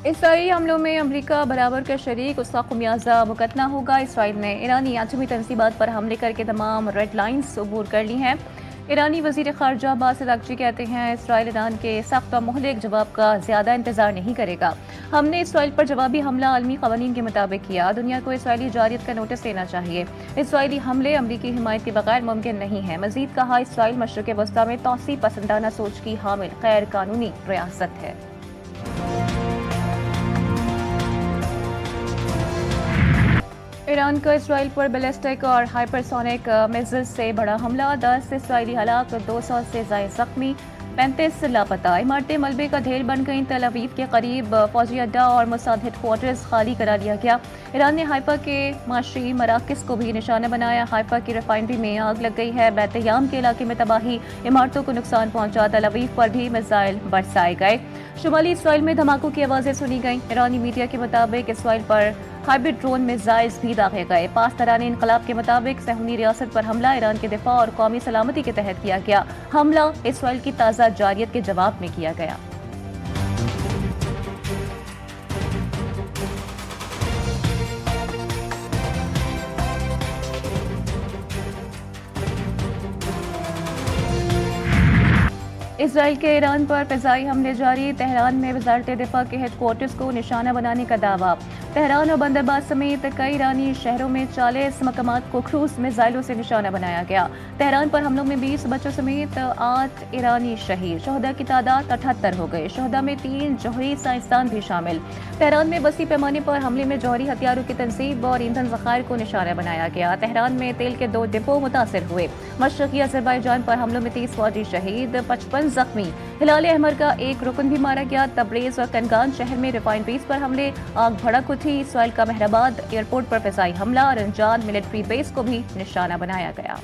Israeli हमलों में अमरीका बराबर का शरीक, उसका खुमियाजा भुगतना होगा। इसराइल ने ईरानी आटमी तनसीबात पर हमले करके तमाम रेड लाइन्स अबूर कर ली हैं। ईरानी वजीर खारजा अब्बास अरागची कहते हैं इसराइल ईरान के सख्त और मुहलिक जवाब का ज़्यादा इंतजार नहीं करेगा। हमने इसराइल पर जवाबी हमला आलमी कवानीन के मुताबिक किया। दुनिया को इसराइली जारियत का नोटिस देना चाहिए। इसराइली हमले अमरीकी हिमायत के बगैर मुमकिन नहीं है। मजीद कहा इसराइल मशरक़ वस्ता में तौसी पसंदाना सोच की हामिल गैर कानूनी रियासत है। ईरान का इसराइल पर बैलिस्टिक और हाइपरसोनिक मिसाइल से बड़ा हमला, 10 इसराइली हलाक, 200 से ज़ायद जख्मी, 35 लापता। इमारतें मलबे का ढेर बन गईं। तेल अवीव के करीब फौजी अड्डा और मोसाद हेडक्वार्टर्स खाली करा लिया गया। ईरान ने हाइफा के माशी मराकज़ को भी निशाना बनाया। हाइफा की रिफाइनरी में आग लग गई है। बैतयाम के इलाके में तबाही, इमारतों को नुकसान पहुंचा। तेल अवीव पर भी मिसाइल बरसाए गए। शुमाली इसराइल में धमाकों की आवाज़ें सुनी गईं। ईरानी मीडिया के मुताबिक इसराइल पर हाइब्रिड ड्रोन मिसाइल्स भी दागे गए। पासदारान इनकलाब के मुताबिक सहूनी रियासत पर हमला ईरान के दिफा और कौमी सलामती के तहत किया गया। हमला इसराइल की ताज़ा जारियत के जवाब में किया गया। इसराइल के ईरान पर फ़िज़ाई हमले जारी। तेहरान में वज़ारत दिफा के हेडक्वार्टर्स को निशाना बनाने का दावा। तेहरान और बंदरबाज समेत कई ईरानी शहरों में 40 मकामात को क्रूज़ मिसाइलों से निशाना बनाया गया। तेहरान पर हमलों में 20 बच्चों समेत 8 ईरानी शहीद। शहदा की तादाद 78 हो गए। शहदा में 3 जौहरी साइंसदान भी शामिल। तेहरान में वसी पैमाने पर हमले में जौहरी हथियारों की तनसीब और ईंधन ज़खायर को निशाना बनाया गया। तेहरान में तेल के 2 डिपो मुतासर हुए। मशरक़ी अज़रबैजान पर हमलों में 30 फौजी शहीद, 55 जख्मी। हिलाल अहमर का एक रुकन भी मारा गया। तबरेज़ और कनगान शहर में रिफाइनरीज पर हमले, आग भड़क उठी। इसराइल का महराबाद एयरपोर्ट पर फ़िज़ाई हमला, रंजान मिलिट्री बेस को भी निशाना बनाया गया।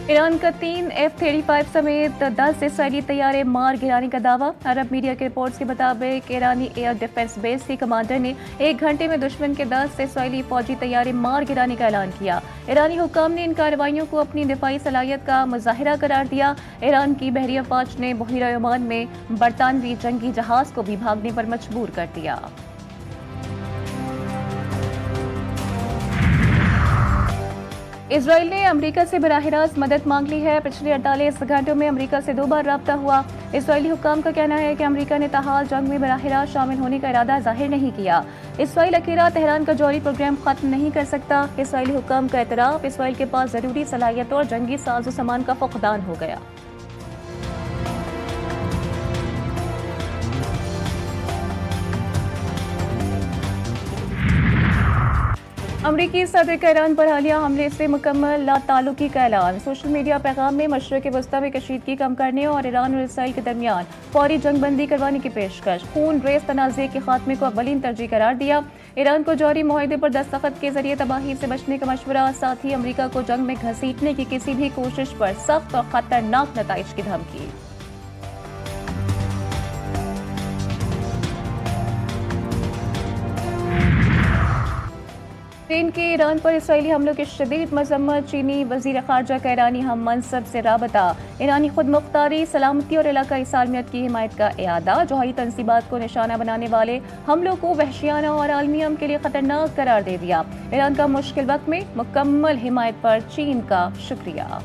ईरान का 3 F-35 समेत 10 इसराइली तैयारे मार गिराने का दावा। अरब मीडिया के रिपोर्ट्स के मुताबिक ईरानी एयर डिफेंस बेस के कमांडर ने 1 घंटे में दुश्मन के 10 इसराइली फौजी तैयारे मार गिराने का ऐलान किया। ईरानी हुक्काम ने इन कार्रवाइयों को अपनी दिफाई सलाहियत का मुजाहिरा करार दिया। ईरान की बहरिया फौज ने बहिरा ओमान में बरतानवी जंगी जहाज को भी भागने पर मजबूर कर दिया। इसराइल ने अमेरिका से बराह रास्त मदद मांग ली है। पिछले 48 घंटों में अमेरिका से 2 बार राब्ता हुआ। इसराइली हुक्काम का कहना है कि अमेरिका ने ताहाल जंग में बराह रास्त शामिल होने का इरादा जाहिर नहीं किया। इसराइल अकेला तेहरान का जौहरी प्रोग्राम खत्म नहीं कर सकता। इसराइली हुक्काम का एतराफ, इसराइल के पास जरूरी सलाहियत और जंगी साजो सामान का फुकदान हो गया। अमरीकी सदर का ईरान पर हालिया हमले से मुकम्मल लाताल्लुकी का ऐलान। सोशल मीडिया पैगाम में मशरक़ वस्ता में कशीदगी कम करने और ईरान और इसराइल के दरमियान फौरी जंगबंदी करवाने की पेशकश। खून रेस तनाज़े के खात्मे को अव्वलीन तरजीह करार दिया। ईरान को जौहरी मुआहदे पर दस्तखत के जरिए तबाही से बचने का मशवरा। साथ ही अमरीका को जंग में घसीटने की किसी भी कोशिश पर सख्त और खतरनाक नताइज की धमकी। चीन के ईरान पर इसराइली हमलों की शदीद मजम्मत। चीनी वजीर खारजा का ईरानी हम मनसब से राबता। ईरानी खुद मुख्तारी, सलामती और इलाकाई सालमियत की हिमायत का इयादा। जौहरी तनसीबात को निशाना बनाने वाले हमलों को वहशियाना और आलमी अमन के लिए खतरनाक करार दे दिया। ईरान का मुश्किल वक्त में मुकम्मल हिमायत पर चीन का शुक्रिया।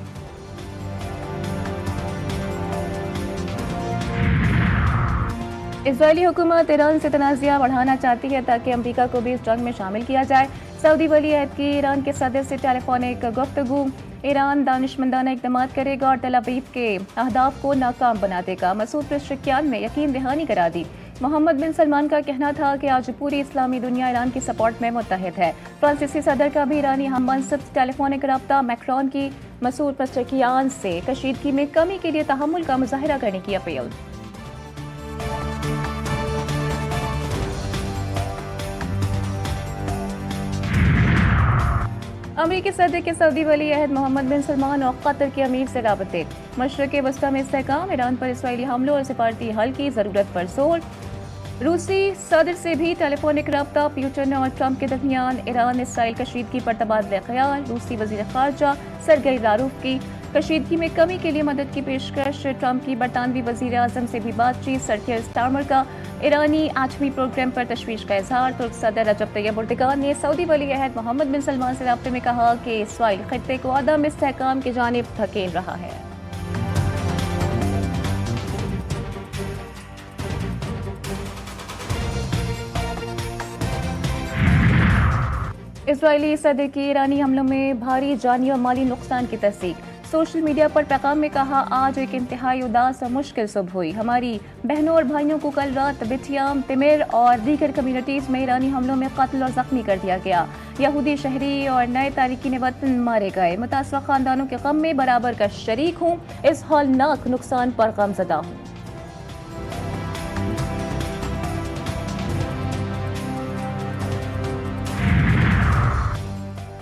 इसराइली हुकूमत ईरान से तनाज़ा बढ़ाना चाहती है ताकि अमरीका को भी इस जंग में शामिल किया जाए। सऊदी वली अहद की ईरान के सदर से टेलीफोनिक गुफ्तगू। ईरान दानिशमंदाना इक़दाम करेगा और तेल अवीव के अहदाफ को नाकाम बना देगा। मसूद पेशरकियान में यकीन दहानी करा दी। मोहम्मद बिन सलमान का कहना था कि आज पूरी इस्लामी दुनिया ईरान की सपोर्ट में मुत्तहिद है। फ्रांसीसी सदर का भी ईरानी हम मनसब से टेलीफोनिक रब्ता। मैक्रोन की मसूद पेशरकियान से कशीदगी में कमी के लिए तहम्मुल का मुजाहिरा करने की अपील। अमरीकी सदर के सऊदी वली अहद मोहम्मद बिन सलमान और कतर के अमीर से राबते। मशरक़ वस्ता में इस्तेहकाम, ईरान पर इसराइली हमलों और सिफारती हल की ज़रूरत पर जोर। रूसी सदर से भी टेलीफोनिक रब्ता, पुतिन और ट्रंप के दरमियान ईरान इसराइल कशीदगी पर तबादला ख्याल। रूसी वजीर खारजा सरगेई लारोफ की कशीदगी में कमी के लिए मदद की पेशकश। ट्रंप की बरतानवी वजीर आजम से भी बातचीत। सरकियर स्टार्मर का ईरानी एटमी प्रोग्राम पर तशवीश का इजहार। तुर्क सदर रजब तैयब एर्दोगान ने सऊदी वली अहद मोहम्मद बिन सलमान से राब्ते में कहा कि इसराइल खत्ते को अदम इस्तेहकाम की जानिब धकेल रहा है। इजरायली सदर की ईरानी हमलों में भारी जानी और माली नुकसान की तस्दीक। सोशल मीडिया पर पैगाम में कहा, आज एक इंतहाई उदास और मुश्किल सुबह हुई। हमारी बहनों और भाइयों को कल रात बिथियाम, तिमिर और दीगर कम्युनिटीज में ईरानी हमलों में कत्ल और जख्मी कर दिया गया। यहूदी शहरी और नए तारिकीन वतन मारे गए। मुतासरा खानदानों के गम में बराबर का शरीक हूँ। इस हौलनाक नुकसान पर गमजदा हूँ।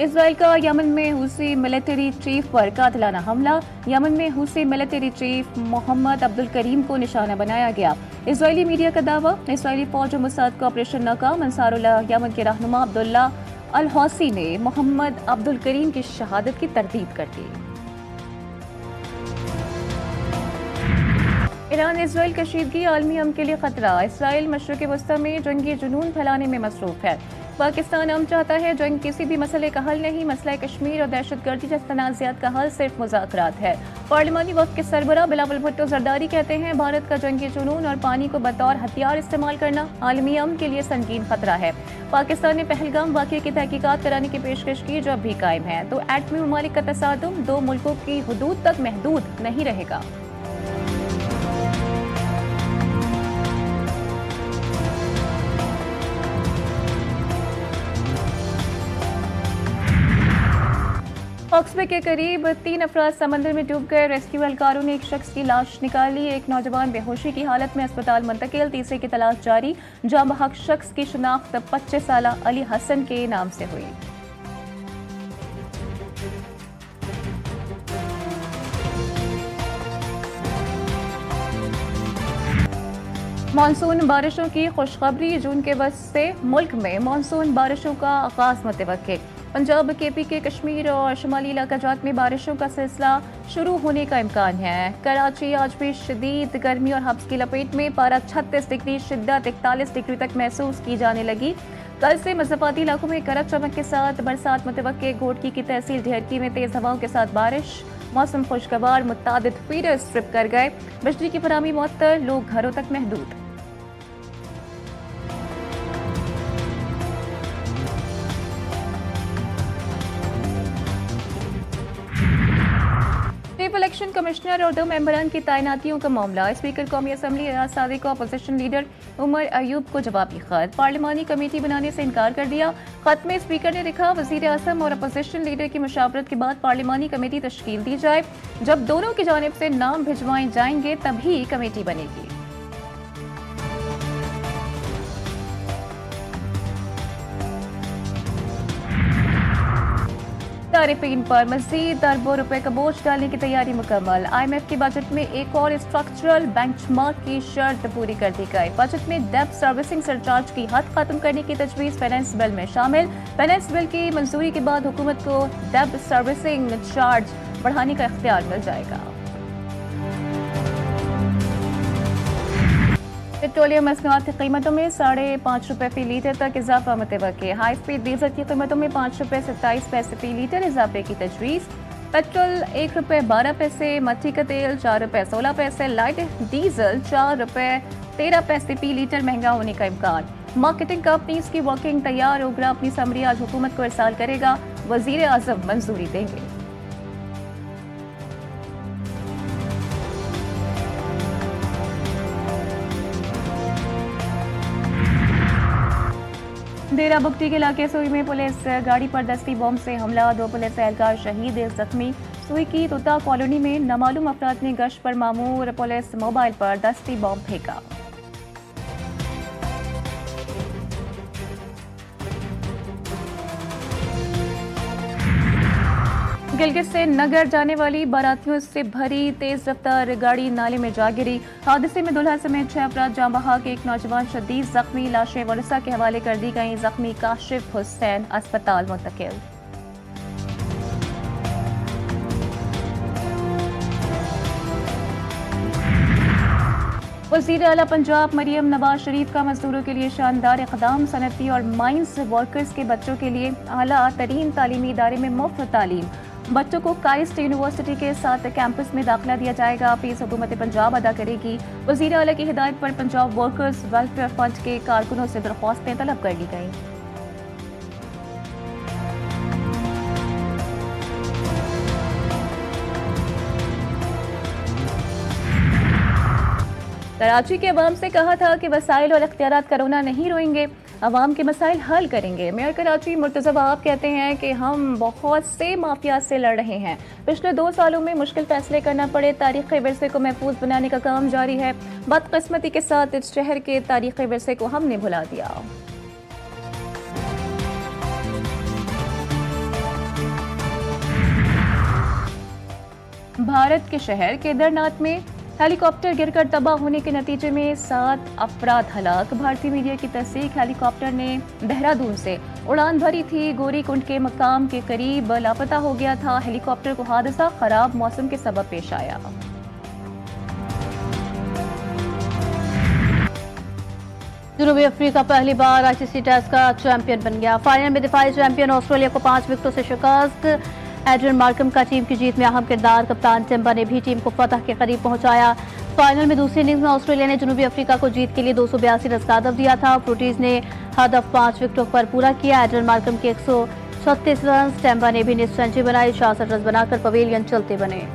इसराइल का यमन में हुसी मिलिट्री चीफ पर कातिलाना हमला। यमन में हुसी मिलिट्री चीफ मोहम्मद अब्दुल करीम को निशाना बनाया गया। इसराइली मीडिया का दावा, इसराइली फौज और मोसाद का ऑपरेशन नाकाम। अंसारुल्लाह यमन के रहनुमा अब्दुल्ला अल हौसी ने मोहम्मद अब्दुल करीम की शहादत की तरदीद कर दी। ईरान इसराइल कशीदगी आलमी अमन के लिए खतरा। इसराइल मशरिक़ वस्ता में जंगी जुनून फैलाने में मसरूफ है। पाकिस्तान अमन चाहता है, जंग किसी भी मसले का हल नहीं। मसला कश्मीर और दहशतगर्दी जैसे तनाज़ात का हल सिर्फ मुज़ाकरात है। पार्लिमानी वक्त के सरबराह बिलावल भुट्टो जरदारी कहते हैं, भारत का जंगी जुनून और पानी को बतौर हथियार इस्तेमाल करना आलमी अमन के लिए संगीन खतरा है। पाकिस्तान ने पहलगाम वाक़े की तहकीकात कराने की पेशकश की, जो अब भी कायम है। तो एटमी ममालिक का तसादुम दो मुल्कों की हुदूद तक महदूद नहीं रहेगा। ऑक्सबे के करीब 3 अफराद समंदर में डूब गए। रेस्क्यू एहलकारों ने एक शख्स की लाश निकाली। एक नौजवान बेहोशी की हालत में अस्पताल मुंतकिल। तीसरे की तलाश जारी। जाँ बहक शख्स की शिनाख्त 25 साला अली हसन के नाम से हुई। मानसून बारिशों की खुशखबरी। जून के वक्त से मुल्क में मानसून बारिशों का आगाज मुतवक्किल। पंजाब, केपी के कश्मीर और शुमाली इलाकाजात में बारिशों का सिलसिला शुरू होने का इम्कान है। कराची आज भी शदीद गर्मी और हब्स की लपेट में। पारा 36 डिग्री, शिद्दत 41 डिग्री तक महसूस की जाने लगी। कल से मज़ाफ़ाती इलाकों में गरज चमक के साथ बरसात मुतवक्किल। घोटकी की तहसील ढेरकी में तेज़ हवाओं के साथ बारिश। मौसम खुशगवार, मुतादिद फीडर स्ट्रिप कर गए। बिजली की फराहमी मुअत्तल, लोग घरों तक महदूद। चीफ इलेक्शन कमिश्नर और 2 मेंबरान की तैनातियों का मामला। स्पीकर कौमी असम्बली एजाज सादिक को अपोजिशन लीडर उमर अयूब को जवाबी खत। पार्लिमानी कमेटी बनाने से इनकार कर दिया। खत में स्पीकर ने लिखा, वजीर आज़म और अपोजिशन लीडर की मुशावरत के बाद पार्लिमानी कमेटी तश्कील दी जाए। जब दोनों की जानिब से नाम भिजवाए जाएंगे तभी कमेटी बनेगी। तारिफीन पर मज़ीद अरबों रुपए का बोझ डालने की तैयारी मुकम्मल। IMF के बजट में एक और स्ट्रक्चरल बेंचमार्क की शर्त पूरी कर दी गई। बजट में डेब्ट सर्विसिंग सरचार्ज की हद खत्म करने की तजवीज़ फाइनेंस बिल में शामिल। फाइनेंस बिल की मंजूरी के बाद हुकूमत को डेब्ट सर्विसिंग चार्ज बढ़ाने का इख्तियार मिल जाएगा। पेट्रोलियम मसनूआत की कीमतों में 5.5 रुपये फी लीटर तक इजाफा मुतवक्किल। हाई स्पीड डीजल की कीमतों में 5 रुपये 27 पैसे फी लीटर इजाफे की तजवीज़। पेट्रोल 1 रुपये 12 पैसे, मट्टी का तेल 4 रुपये 16 पैसे, लाइट डीजल 4 रुपये 13 पैसे फी लीटर महंगा होने का इम्कान। मार्केटिंग कंपनीज की वर्किंग तैयार। ओगरा अपनी समरी आज हुकूमत को इरसाल करेगा। वजीर आज़म मंजूरी देंगे। डेरा बुगटी के इलाके सुई में पुलिस गाड़ी पर दस्ती बम से हमला। 2 पुलिस एहलकार शहीद, 1 जख्मी। सुई की तोता कॉलोनी में नामालूम अफराद ने गश्त पर मामूर पुलिस मोबाइल पर दस्ती बम फेंका। गिलगित से नगर जाने वाली बारातियों से भरी तेज रफ्तार गाड़ी नाले में जा गिरी। हादसे में दूल्हा समेत 6 अफराद जान बहक, एक नौजवान शदीद जख्मी। लाशें वरसा के हवाले कर दी गई। जख्मी काशिफ हुसैन अस्पताल मुंतकिल। वज़ीर आला पंजाब मरियम नवाज शरीफ का मजदूरों के लिए शानदार इक़दाम। सनती और माइंस वर्कर्स के बच्चों के लिए आला तरीन तालीमी इदारे में मुफ्त तालीम। बच्चों को काइस्ट यूनिवर्सिटी के साथ कैंपस में दाखिला दिया जाएगा। फीस हुकूमत पंजाब अदा करेगी। वज़ीर आला की हिदायत पर पंजाब वर्कर्स वेलफेयर फंड के कारकुनों से दरख्वास्तें तलब कर ली गईं। कराची के अवाम से कहा था कि वसाइल और इख्तियारात कोरोना नहीं रोएंगे, अवाम के मसाइल हल करेंगे। मेयर कराची मुर्तज़ा वहाब कहते हैं कि हम बहुत से माफिया से लड़ रहे हैं। पिछले 2 सालों में मुश्किल फैसले करना पड़े, तारीख़ी विरसे को महफूज बनाने का काम जारी है। बदकिस्मती के साथ इस शहर के तारीख़ी विरसे को हमने भुला दिया। भारत के शहर केदारनाथ में हेलीकॉप्टर गिरकर तबाह होने के नतीजे में 7 अफराद हलाक। भारतीय मीडिया की तस्दीक, हेलीकॉप्टर ने देहरादून से उड़ान भरी थी, गोरी कुंड के मकाम के करीब लापता हो गया था। हेलीकॉप्टर को हादसा खराब मौसम के सबब पेश आया। जनूबी अफ्रीका पहली बार आईसीसी टेस्ट का चैंपियन बन गया। फाइनल में दिफाई चैंपियन ऑस्ट्रेलिया को 5 विकेटों से शिकस्त। एड्रियन मार्कम का टीम की जीत में अहम किरदार। कप्तान टिम्बा ने भी टीम को फतह के करीब पहुंचाया। फाइनल में दूसरी इनिंग्स में ऑस्ट्रेलिया ने जनूबी अफ्रीका को जीत के लिए 282 रन का हदफ दिया था। फ्रूटीज ने हदफ 5 विकेटों पर पूरा किया। एड्रियन मार्कम के 136 रन, टिम्बा ने भी निस्फ सेंचुरी बनाई। 66 रन बनाकर पवेलियन चलते बने।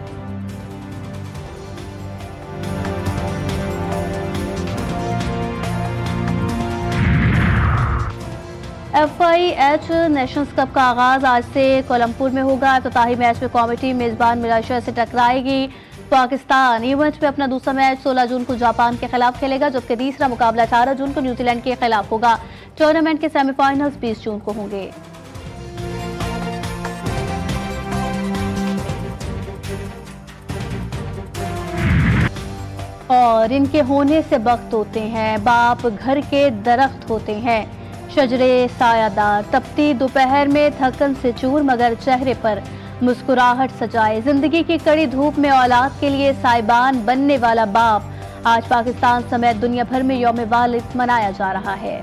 FIH नेशंस कप का आगाज आज से कोलंबपुर में होगा। इफ्तिताही मैच में कॉमेटी मेजबान मलेशिया से टकराएगी। पाकिस्तान ये मैच में अपना दूसरा मैच 16 जून को जापान के खिलाफ खेलेगा, जबकि तीसरा मुकाबला 18 जून को न्यूजीलैंड के खिलाफ होगा। टूर्नामेंट के सेमीफाइनल्स 20 जून को होंगे। और इनके होने से वक्त होते हैं, बाप घर के दरख्त होते हैं, शजरे सायादार, तपती दोपहर में थकन से चूर मगर चेहरे पर मुस्कुराहट सजाए। जिंदगी की कड़ी धूप में औलाद के लिए साइबान बनने वाला बाप। आज पाकिस्तान समेत दुनिया भर में यौम वालिद मनाया जा रहा है।